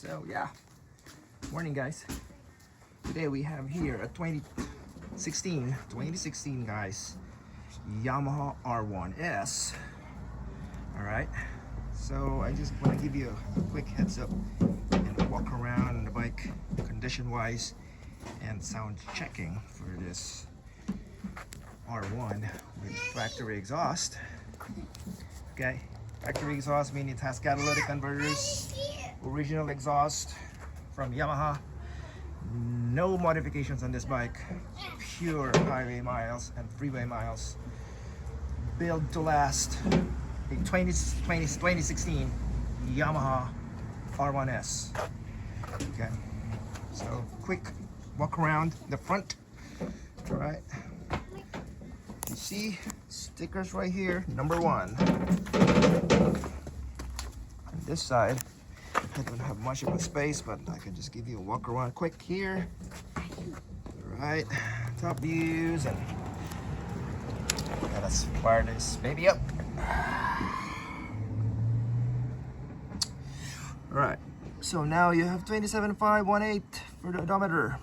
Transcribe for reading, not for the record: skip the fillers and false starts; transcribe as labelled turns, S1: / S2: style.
S1: So yeah, morning guys. Today we have here a 2016 guys, Yamaha R1s. All right, so I just want to give you a quick heads up and walk around the bike condition wise and sound checking for this R1 with factory exhaust. Okay, factory exhaust meaning it has catalytic converters, original exhaust from Yamaha. No modifications on this bike, pure highway miles and freeway miles. Built to last. A 2016 Yamaha R1s. Okay, so quick walk around the front. All right, you see stickers right here, number 1. On this side I don't have much of a space, but I can just give you a walk around quick here. All right, top views, and let's fire this baby up. All right, so now you have 27.518 for the odometer.